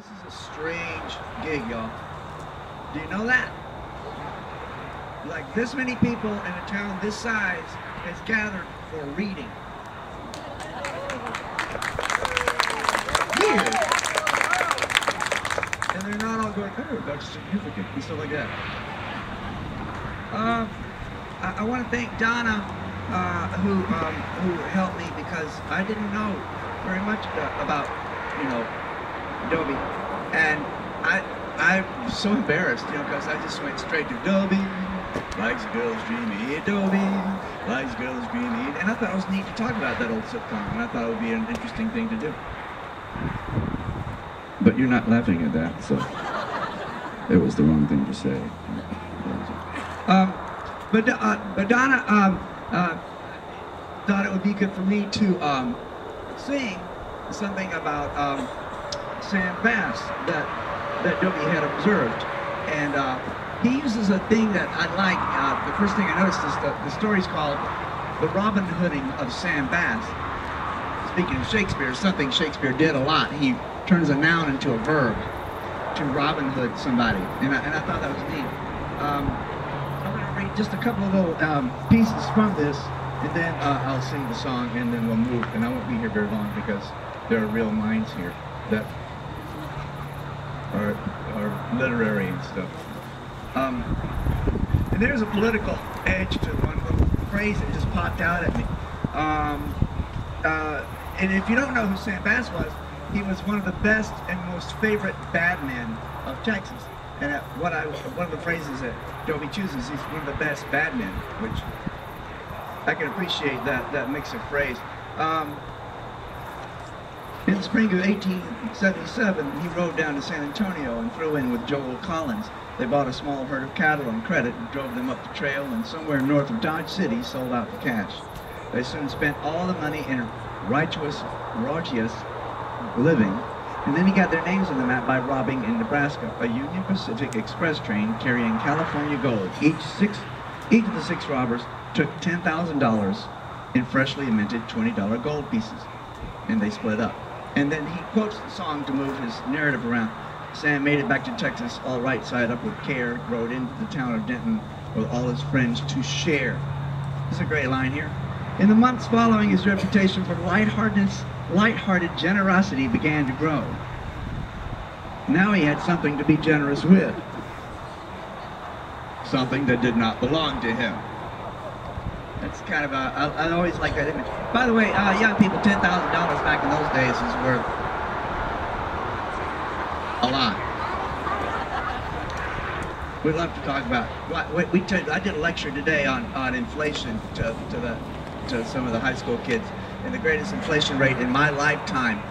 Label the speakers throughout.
Speaker 1: This is a strange gig, y'all. Do you know that? Like this many people in a town this size has gathered for a reading. Weird. And they're not all going, oh, that's significant, and stuff like that. I want to thank Donna, who helped me, because I didn't know very much about, you know, Dobie, and I'm so embarrassed, you know, because I just went straight to Dobie, likes girls dreamy, Dobie, likes girls dreamy, and I thought it was neat to talk about that old sitcom, and I thought it would be an interesting thing to do. But you're not laughing at that, so it was the wrong thing to say. But Donna thought it would be good for me to sing something about Sam Bass that Dobie had observed, and he uses a thing that I like. The first thing I noticed is the story's called "The Robin Hooding of Sam Bass." Speaking of Shakespeare, something Shakespeare did a lot. He turns a noun into a verb to Robin Hood somebody, and I thought that was neat. I'm going to read just a couple of little pieces from this, and then I'll sing the song, and then we'll move. And I won't be here very long because there are real minds here that are literary and stuff. And there's a political edge to one little phrase that just popped out at me. And if you don't know who Sam Bass was, he was one of the best and most favorite bad men of Texas. And one of the phrases that Dobie chooses, he's one of the best bad men, which I can appreciate that mix of phrase. In the spring of 1877, he rode down to San Antonio and threw in with Joel Collins. They bought a small herd of cattle on credit and drove them up the trail, and somewhere north of Dodge City sold out for cash. They soon spent all the money in righteous living, and then he got their names on the map by robbing in Nebraska a Union Pacific Express train carrying California gold. Each of the six robbers took $10,000 in freshly minted $20 gold pieces, and they split up. And then he quotes the song to move his narrative around. Sam made it back to Texas all right side up with care, rode into the town of Denton with all his friends to share. This is a great line here. In the months following, his reputation for lighthearted generosity began to grow. Now he had something to be generous with. Something that did not belong to him. That's kind of I always like that image. By the way, young people, $10,000 back in those days is worth a lot. We'd love to talk about. I did a lecture today on inflation to some of the high school kids, and the greatest inflation rate in my lifetime.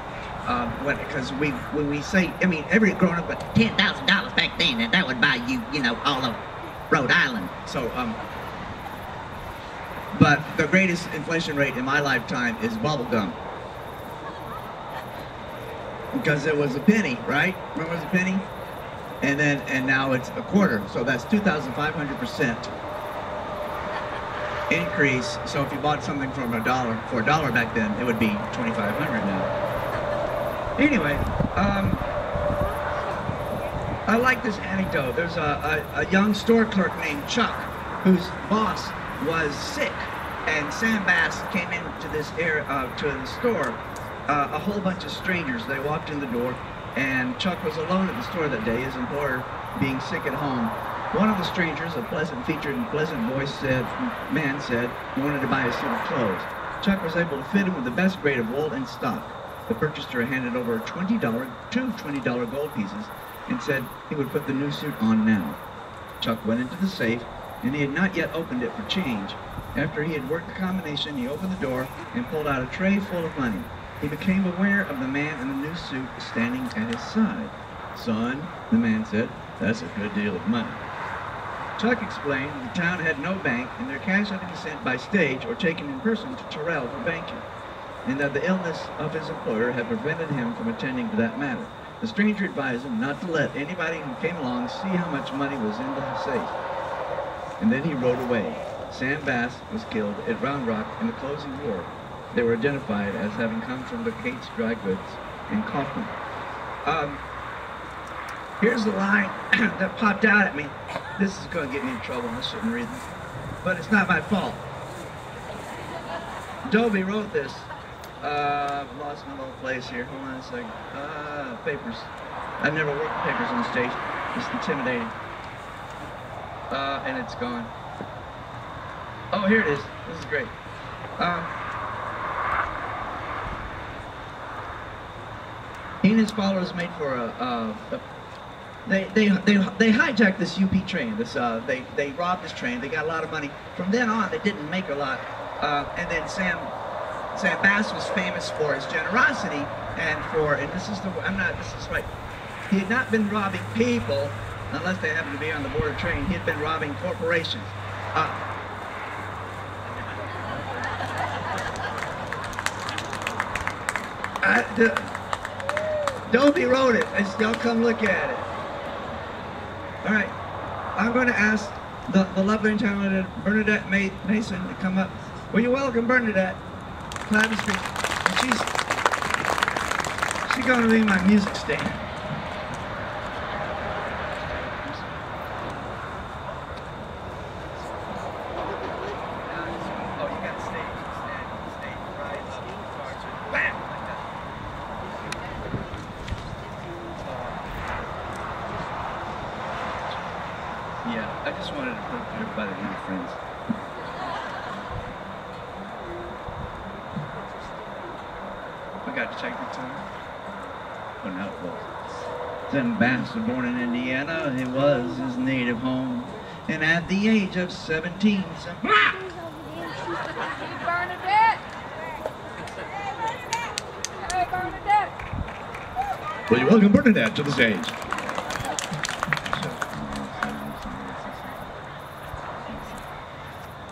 Speaker 1: Because when we say, I mean, every grown up, but $10,000 back then, and that would buy you, you know, all of Rhode Island. So, but the greatest inflation rate in my lifetime is bubble gum. Because it was a penny, right? Remember it was a penny? And now it's a quarter. So that's 2,500% increase. So if you bought something for $1 back then, it would be 2,500 now. Anyway, I like this anecdote. There's a young store clerk named Chuck, whose boss was sick, and Sam Bass came into this to the store. A whole bunch of strangers. They walked in the door, and Chuck was alone at the store that day, his employer being sick at home. One of the strangers, a pleasant-featured and pleasant-voiced man, said he wanted to buy a suit of clothes. Chuck was able to fit him with the best grade of wool in stock. The purchaser handed over two $20 gold pieces and said he would put the new suit on now. Chuck went into the safe, and he had not yet opened it for change. After he had worked the combination, he opened the door and pulled out a tray full of money. He became aware of the man in the new suit standing at his side. "Son," the man said, "that's a good deal of money." Chuck explained that the town had no bank, and their cash had to be sent by stage or taken in person to Terrell for banking, and that the illness of his employer had prevented him from attending to that matter. The stranger advised him not to let anybody who came along see how much money was in the safe. And then he rode away. Sam Bass was killed at Round Rock in the closing war. They were identified as having come from the Kate's Dry Goods in Kaufman. Here's the line that popped out at me. This is going to get me in trouble. I shouldn't read this. But it's not my fault. Dobie wrote this. I've lost my little place here. Hold on a second. Papers. I've never worked with papers on stage. It's intimidating. And it's gone. Oh, here it is. This is great. He and his followers made for they hijacked this UP train. They robbed this train. They got a lot of money. From then on, they didn't make a lot. And then Sam Bass was famous for his generosity and this is right. He had not been robbing people unless they happened to be on the board of train. He had been robbing corporations. Dobie wrote it. Y'all come look at it. All right. I'm going to ask the lovely and talented Bernadette Mason to come up. Will you welcome Bernadette Clavistry? She's going to be my music stand. Yeah, I just wanted to put everybody in friends. We got to check the time. Oh, no, it was. Sam Bass was born in Indiana. It was his native home. And at the age of 17, will you welcome Bernadette to the stage?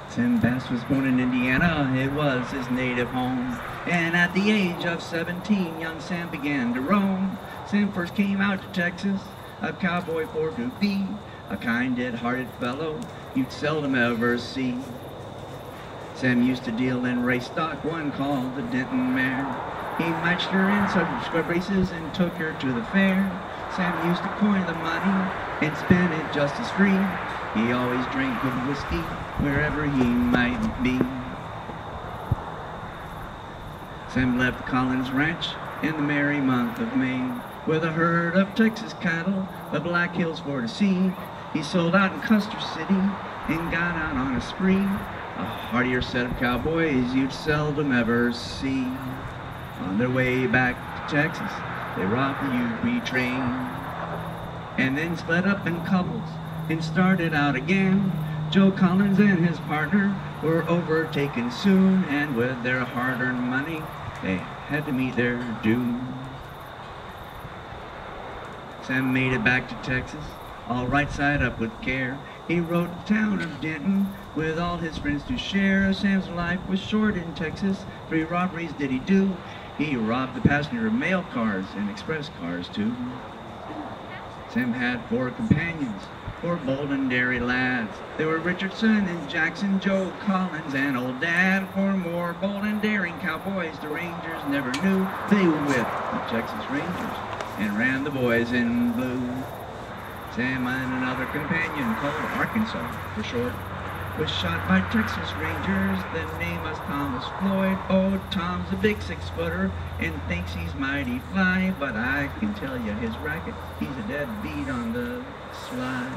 Speaker 1: Sam Bass was born in Indiana, it was his native home. And at the age of 17, young Sam began to roam. Sam first came out to Texas, a cowboy for to be, a kind-hearted fellow you'd seldom ever see. Sam used to deal in race stock, one called the Denton mare. He matched her in some scrub races and took her to the fair. Sam used to coin the money and spend it just as free. He always drank good whiskey wherever he might be. Sam left Collins Ranch in the merry month of May with a herd of Texas cattle, the Black Hills for to see. He sold out in Custer City and got out on a spree, a heartier set of cowboys you'd seldom ever see. On their way back to Texas, they robbed the UP train and then split up in couples and started out again. Joe Collins and his partner were overtaken soon, and with their hard-earned money, they had to meet their doom. Sam made it back to Texas, all right side up with care. He rode the town of Denton with all his friends to share. Sam's life was short in Texas. 3 robberies did he do. He robbed the passenger mail cars and express cars too. Sam had 4 companions, 4 bold and daring lads. They were Richardson and Jackson, Joe Collins and Old Dad. 4 more bold and daring cowboys the Rangers never knew. They were with the Texas Rangers and ran the boys in blue. Sam and another companion called Arkansas for short was shot by Texas Rangers. The name was Thomas Floyd. Oh, Tom's a big 6-footer and thinks he's mighty fly, but I can tell you his racket, he's a dead beat on the slide.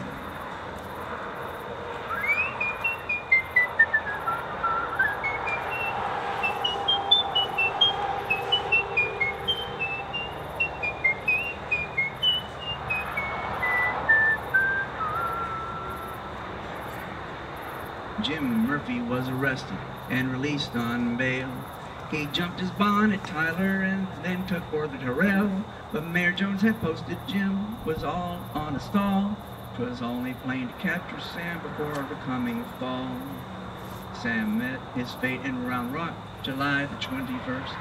Speaker 1: Jim Murphy was arrested and released on bail. He jumped his bond at Tyler and then took for the Terrell. But Mayor Jones had posted Jim was all on a stall. 'Twas only plain to capture Sam before the coming fall. Sam met his fate in Round Rock, July the 21st.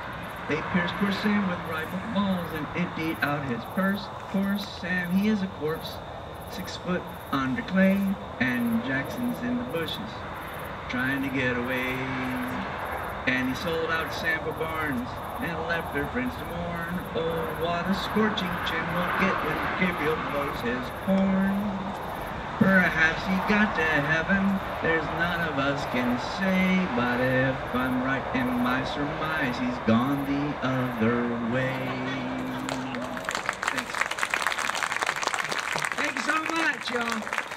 Speaker 1: They pierced poor Sam with rifle balls and emptied out his purse. Poor Sam, he is a corpse, 6 foot under clay, and Jackson's in the bushes, trying to get away. And he sold out Sampa Barnes and left her friends to mourn. Oh, what a scorching chin we'll get when Gabriel blows his horn. Perhaps he got to heaven, there's none of us can say, but if I'm right in my surmise, he's gone the other way. Thanks. Thank you so much, y'all.